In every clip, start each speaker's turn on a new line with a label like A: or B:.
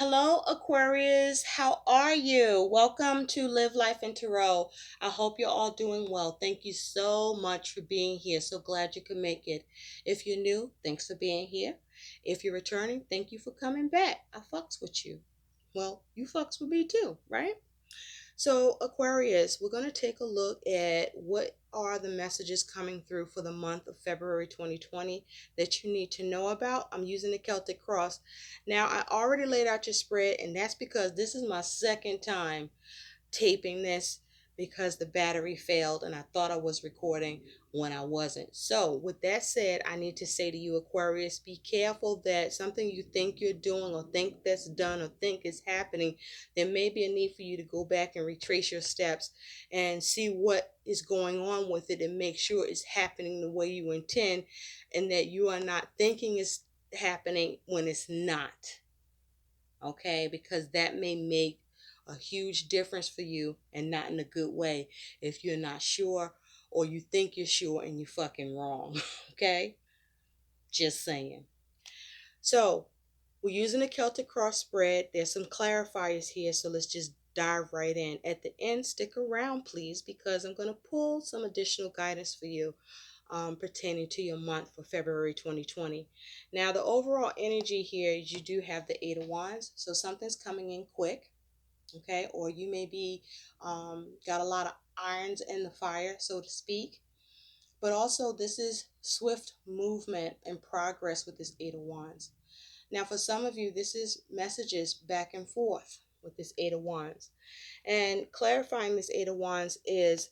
A: Hello, Aquarius. How are you? Welcome to Live Life in Tarot. I hope you're all doing well. Thank you so much for being here. So glad you could make it. If you're new, thanks for being here. If you're returning, thank you for coming back. I fucks with you. Well, you fucks with me too, right? So, Aquarius, we're going to take a look at what are the messages coming through for the month of February 2020 that you need to know about. I'm using the Celtic Cross. Now, I already laid out your spread, and that's because this is my second time taping this because the battery failed and I thought I was recording when I wasn't. So, with that said, I need to say to you, Aquarius, be careful that something you think you're doing or think that's done or think is happening, there may be a need for you to go back and retrace your steps and see what is going on with it and make sure it's happening the way you intend and that you are not thinking it's happening when it's not. Okay, because that may make a huge difference for you and not in a good way if you're not sure or you think you're sure and you're fucking wrong. Okay, just saying. So we're using a Celtic cross spread. There's some clarifiers here, so let's just dive right in. At the end, stick around please, because I'm going to pull some additional guidance for you pertaining to your month for February 2020. Now, the overall energy here is you do have the Eight of Wands, so something's coming in quick, okay? Or you may be got a lot of irons in the fire, so to speak. But also, this is swift movement and progress with this Eight of Wands. Now, for some of you, this is messages back and forth with this Eight of Wands. And clarifying this Eight of Wands is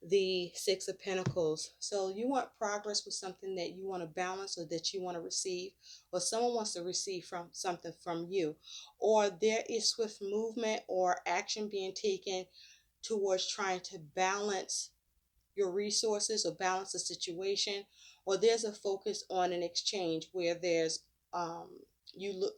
A: the Six of Pentacles. So you want progress with something that you want to balance or that you want to receive, or someone wants to receive from something from you, or there is swift movement or action being taken towards trying to balance your resources or balance the situation, or there's a focus on an exchange where there's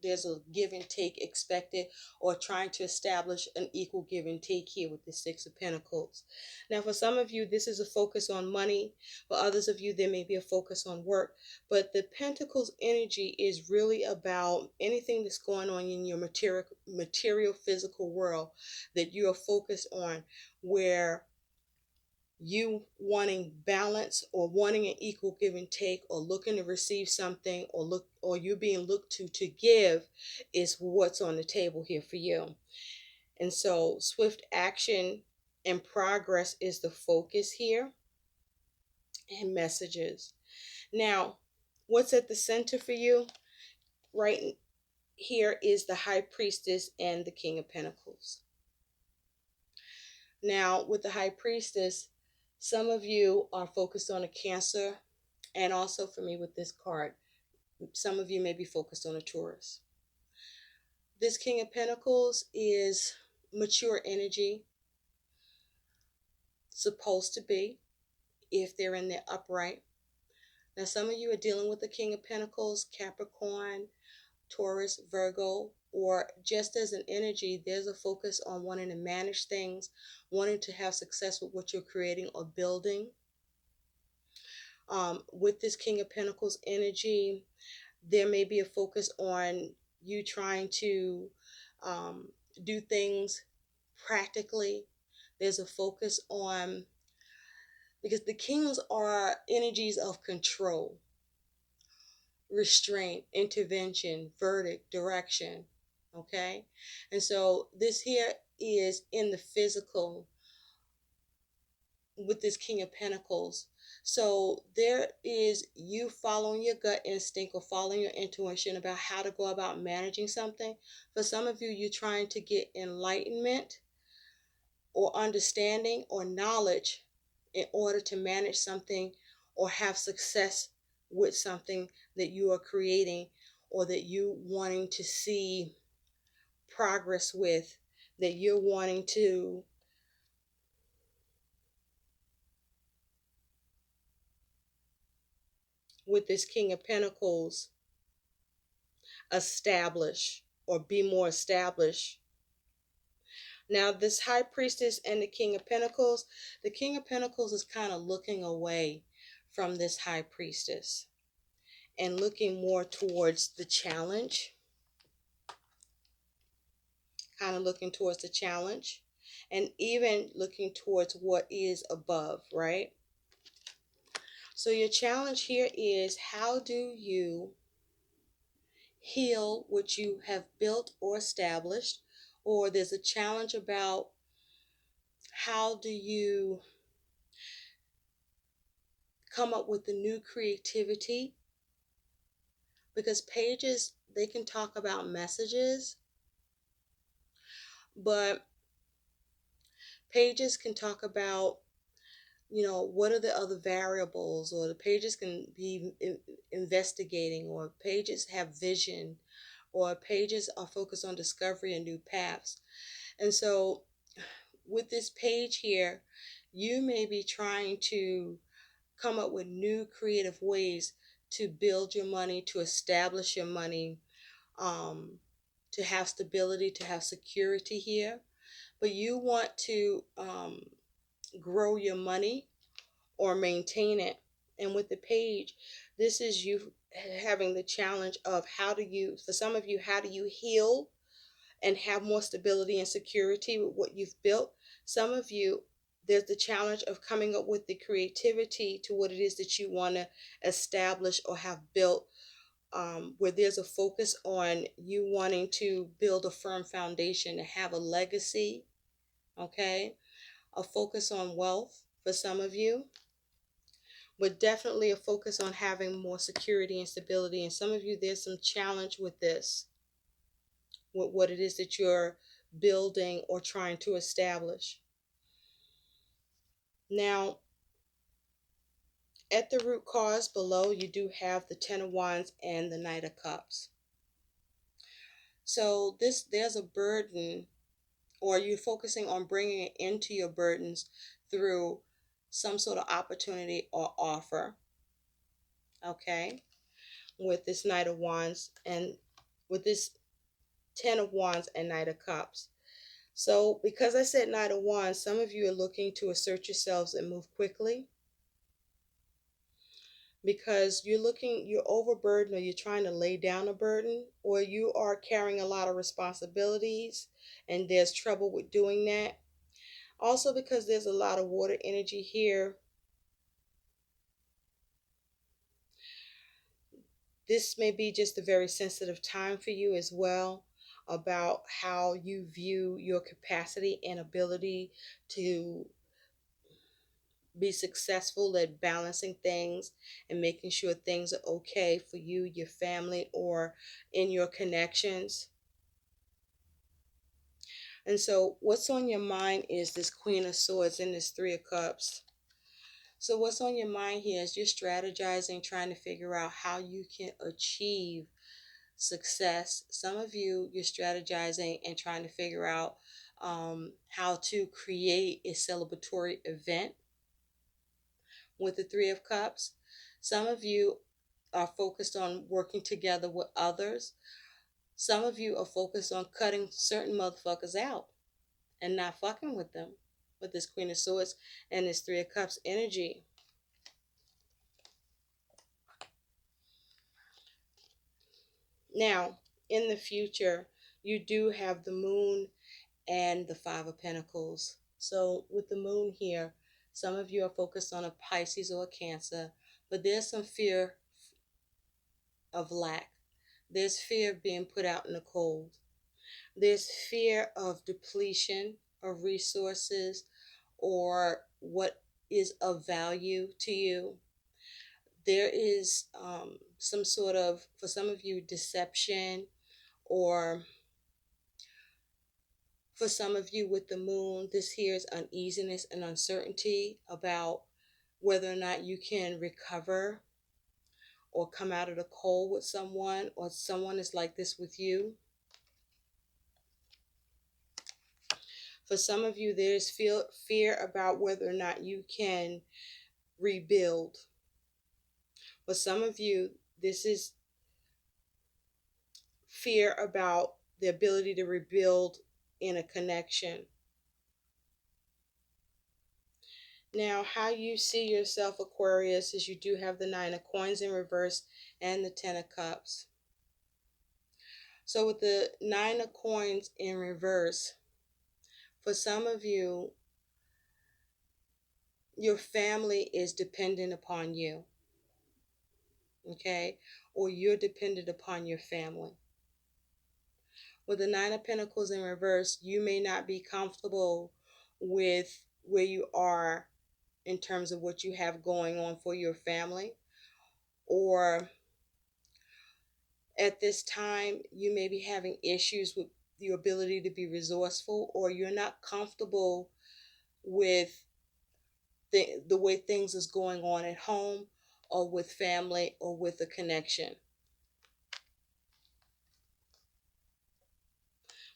A: there's a give and take expected, or trying to establish an equal give and take here with the Six of Pentacles. Now, for some of you, this is a focus on money. For others of you, there may be a focus on work. But the Pentacles energy is really about anything that's going on in your material physical world that you are focused on, where you wanting balance or wanting an equal give and take or looking to receive something or you being looked to give is what's on the table here for you. And so swift action and progress is the focus here, and messages. Now, what's at the center for you right here is the High Priestess and the King of Pentacles. Now, with the High Priestess, some of you are focused on a Cancer, and also for me with this card, some of you may be focused on a Taurus. This King of Pentacles is mature energy, supposed to be, if they're in their upright. Now, some of you are dealing with the King of Pentacles, Capricorn, Taurus, Virgo, or just as an energy, there's a focus on wanting to manage things, wanting to have success with what you're creating or building. With this King of Pentacles energy, there may be a focus on you trying to do things practically. There's a focus on, because the kings are energies of control, restraint, intervention, verdict, direction. Okay? And so this here is in the physical with this King of Pentacles. So there is you following your gut instinct or following your intuition about how to go about managing something. For some of you, you're trying to get enlightenment or understanding or knowledge in order to manage something or have success with something that you are creating or that you wanting to see progress with, that you're wanting to with this King of Pentacles establish or be more established. Now, this High Priestess and the King of Pentacles, the King of Pentacles is kind of looking away from this High Priestess and looking more towards the challenge. kind of looking towards the challenge and even looking towards what is above, right? So your challenge here is, how do you heal what you have built or established? Or there's a challenge about how do you come up with the new creativity? Because pages, they can talk about messages, but pages can talk about, what are the other variables, or the pages can be investigating, or pages have vision, or pages are focused on discovery and new paths. And so with this page here, you may be trying to come up with new creative ways to build your money, to establish your money, um, to have stability, to have security here. But you want to grow your money or maintain it. And with the page, this is you having the challenge of, for some of you, how do you heal and have more stability and security with what you've built? Some of you, there's the challenge of coming up with the creativity to what it is that you want to establish or have built, where there's a focus on you wanting to build a firm foundation, to have a legacy, okay? A focus on wealth for some of you, but definitely a focus on having more security and stability. And some of you, there's some challenge with this, with what it is that you're building or trying to establish. Now, at the root cause below, you do have the Ten of Wands and the Knight of Cups. So there's a burden, or you're focusing on bringing it into your burdens through some sort of opportunity or offer, okay? With this Knight of Wands and with this Ten of Wands and Knight of Cups. So because I said Knight of Wands, some of you are looking to assert yourselves and move quickly, because you're overburdened, or you're trying to lay down a burden, or you are carrying a lot of responsibilities and there's trouble with doing that. Also, because there's a lot of water energy here, this may be just a very sensitive time for you as well, about how you view your capacity and ability to be successful at balancing things and making sure things are okay for you, your family, or in your connections. And so what's on your mind is this Queen of Swords and this Three of Cups. So what's on your mind here is you're strategizing, trying to figure out how you can achieve success. Some of you, you're strategizing and trying to figure out how to create a celebratory event with the Three of Cups. Some of you are focused on working together with others. Some of you are focused on cutting certain motherfuckers out and not fucking with them, with this Queen of Swords and this Three of Cups energy. Now, in the future, you do have the Moon and the Five of Pentacles. So with the Moon here, some of you are focused on a Pisces or a Cancer, but there's some fear of lack. There's fear of being put out in the cold. There's fear of depletion of resources or what is of value to you. There is some sort of, for some of you, deception, or for some of you with the Moon, this here is uneasiness and uncertainty about whether or not you can recover or come out of the cold with someone, or someone is like this with you. For some of you, there's fear about whether or not you can rebuild. For some of you, this is fear about the ability to rebuild in a connection. Now, how you see yourself, Aquarius, is you do have the Nine of Coins in reverse and the Ten of Cups. So with the nine of coins in reverse, for some of you, your family is dependent upon you, okay? Or you're dependent upon your family. With the nine of pentacles in reverse, you may not be comfortable with where you are in terms of what you have going on for your family, or at this time you may be having issues with your ability to be resourceful, or you're not comfortable with the way things is going on at home or with family or with a connection.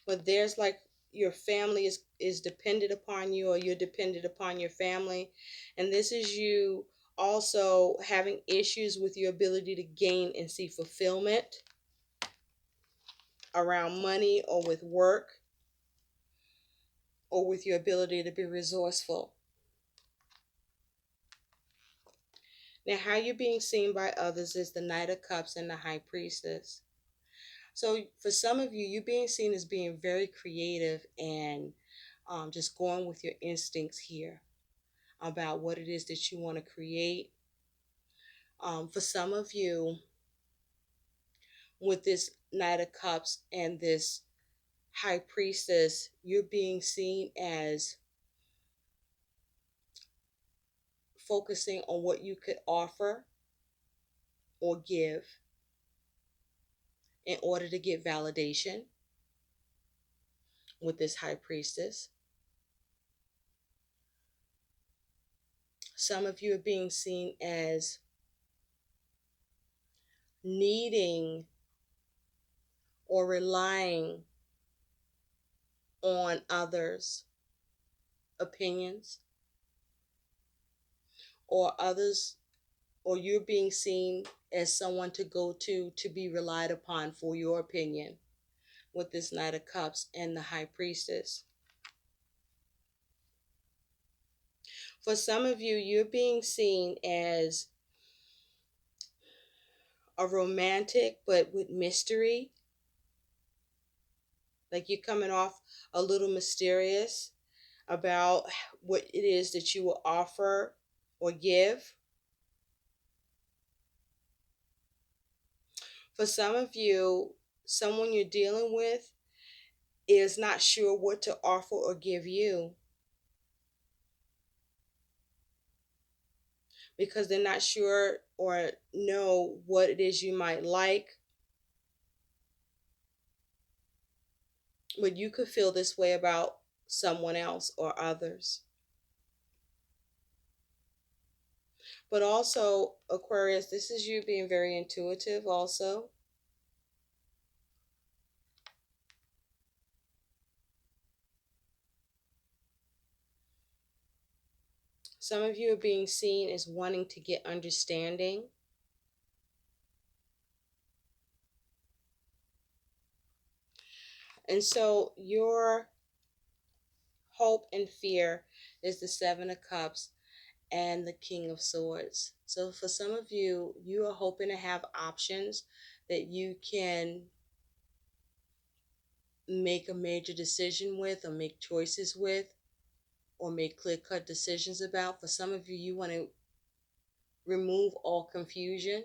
A: But there's like your family is dependent upon you, or you're dependent upon your family, and this is you also having issues with your ability to gain and see fulfillment around money or with work or with your ability to be resourceful. Now, how you're being seen by others is the Knight of Cups and the High Priestess. So for some of you, you're being seen as being very creative and just going with your instincts here about what it is that you want to create. For some of you, with this Knight of Cups and this High Priestess, you're being seen as focusing on what you could offer or give in order to get validation with this High Priestess. Some of you are being seen as needing or relying on others' opinions, or others, or you're being seen as someone to go to be relied upon for your opinion with this Knight of Cups and the High Priestess. For some of you, you're being seen as a romantic but with mystery. Like you're coming off a little mysterious about what it is that you will offer or give. For some of you, someone you're dealing with is not sure what to offer or give you because they're not sure or know what it is you might like. But you could feel this way about someone else or others. But also, Aquarius, this is you being very intuitive also. Some of you are being seen as wanting to get understanding. And so your hope and fear is the Seven of Cups and the King of Swords. So for some of you, you are hoping to have options that you can make a major decision with, or make choices with, or make clear-cut decisions about. For some of you, you want to remove all confusion.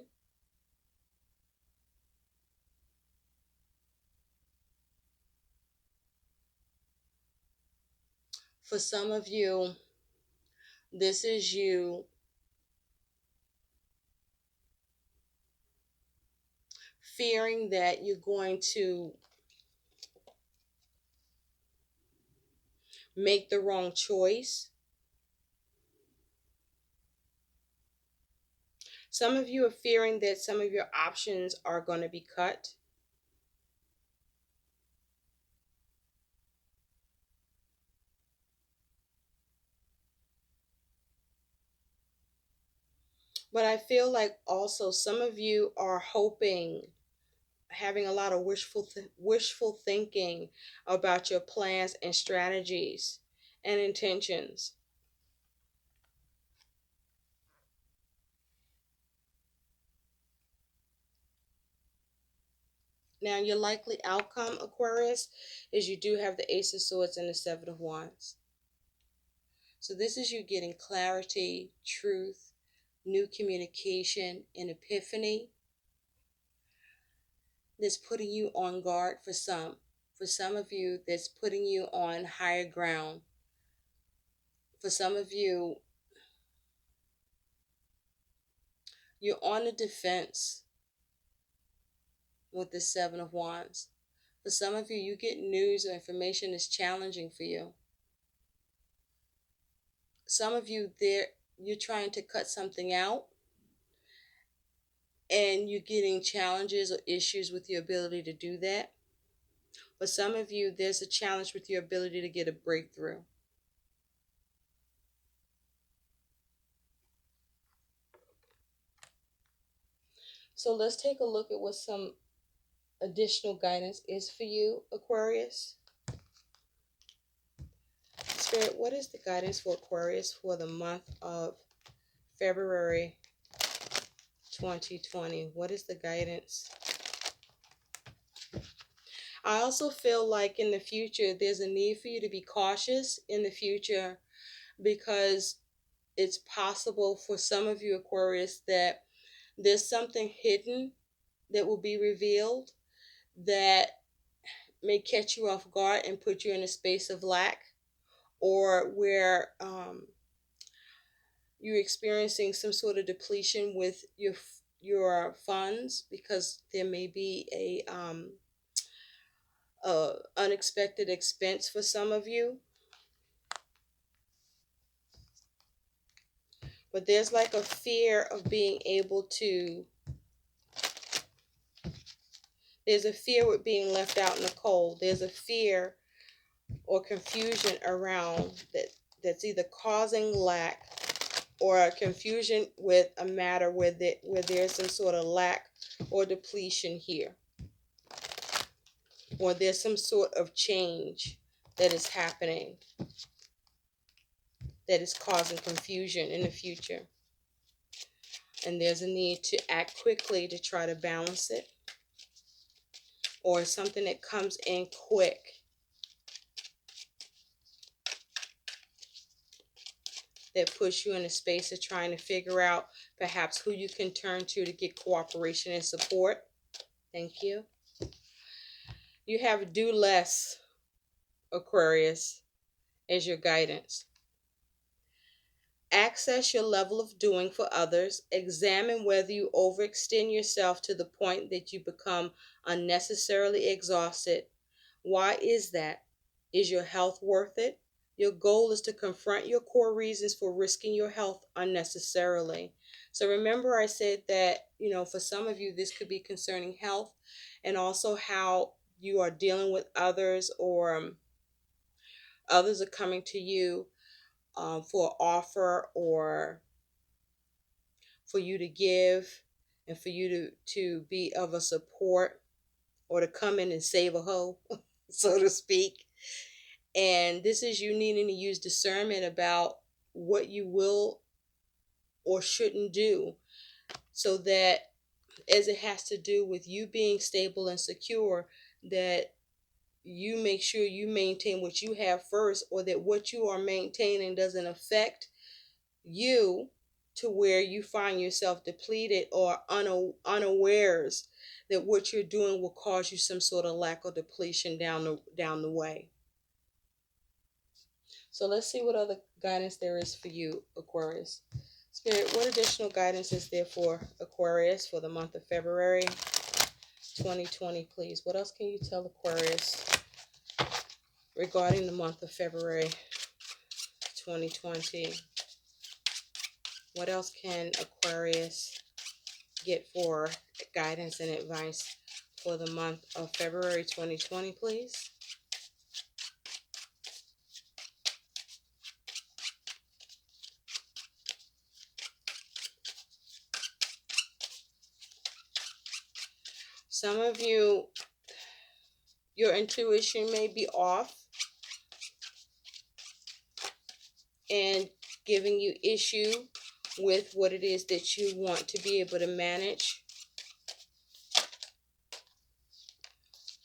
A: For some of you, this is you fearing that you're going to make the wrong choice. Some of you are fearing that some of your options are going to be cut. But I feel like also some of you are hoping, having a lot of wishful thinking about your plans and strategies and intentions. Now, your likely outcome, Aquarius, is you do have the Ace of Swords and the Seven of Wands. So this is you getting clarity, truth, new communication, and epiphany. That's putting you on guard for some. For some of you, that's putting you on higher ground. For some of you, you're on the defense with the Seven of Wands. For some of you, you get news or information that's challenging for you. Some of you, you're trying to cut something out, and you're getting challenges or issues with your ability to do that. For some of you, there's a challenge with your ability to get a breakthrough. So let's take a look at what some additional guidance is for you, Aquarius. Spirit, what is the guidance for Aquarius for the month of February 2020? What is the guidance? I also feel like in the future, there's a need for you to be cautious in the future, because it's possible for some of you, Aquarius, that there's something hidden that will be revealed that may catch you off guard and put you in a space of lack, or where you're experiencing some sort of depletion with your funds, because there may be a unexpected expense for some of you. But there's like a fear of being able to, there's a fear with being left out in the cold. There's a fear or confusion around that's either causing lack, or a confusion with a matter where there's some sort of lack or depletion here, or there's some sort of change that is happening that is causing confusion in the future. And there's a need to act quickly to try to balance it, or something that comes in quick that puts you in a space of trying to figure out perhaps who you can turn to get cooperation and support. Thank you. You have do less, Aquarius, as your guidance. Access your level of doing for others. Examine whether you overextend yourself to the point that you become unnecessarily exhausted. Why is that? Is your health worth it? Your goal is to confront your core reasons for risking your health unnecessarily. So remember, I said that, for some of you, this could be concerning health, and also how you are dealing with others, or others are coming to you for an offer, or for you to give, and for you to be of a support, or to come in and save a hoe, so to speak. And this is you needing to use discernment about what you will or shouldn't do, so that, as it has to do with you being stable and secure, that you make sure you maintain what you have first, or that what you are maintaining doesn't affect you to where you find yourself depleted or unawares that what you're doing will cause you some sort of lack or depletion down the way. So let's see what other guidance there is for you, Aquarius. Spirit, what additional guidance is there for Aquarius for the month of February 2020, please? What else can you tell Aquarius regarding the month of February 2020? What else can Aquarius get for guidance and advice for the month of February 2020, please? Some of you, your intuition may be off and giving you issue with what it is that you want to be able to manage.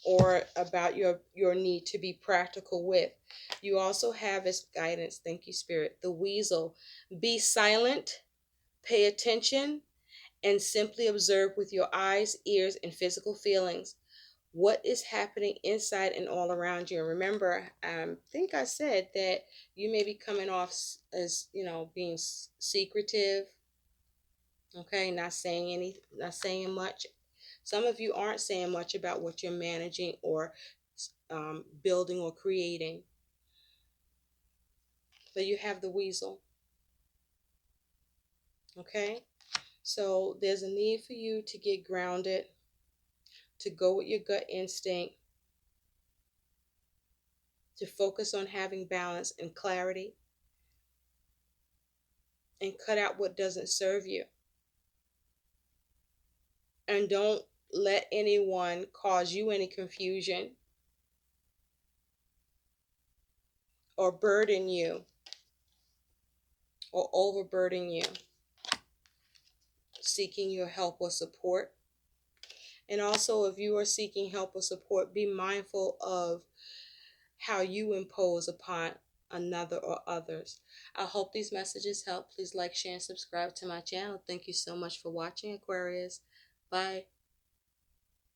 A: or about your need to be practical with. You also have as guidance, thank you, Spirit, the weasel. Be silent, pay attention, and simply observe with your eyes, ears, and physical feelings what is happening inside and all around you. And remember, I think I said that you may be coming off as, being secretive, okay, not saying much. Some of you aren't saying much about what you're managing or building or creating. But you have the weasel, okay? So there's a need for you to get grounded, to go with your gut instinct, to focus on having balance and clarity, and cut out what doesn't serve you. And don't let anyone cause you any confusion or burden you or overburden you, seeking your help or support. And also, if you are seeking help or support, be mindful of how you impose upon another or others. I hope these messages help. Please like, share, and subscribe to my channel. Thank you so much for watching, Aquarius. Bye.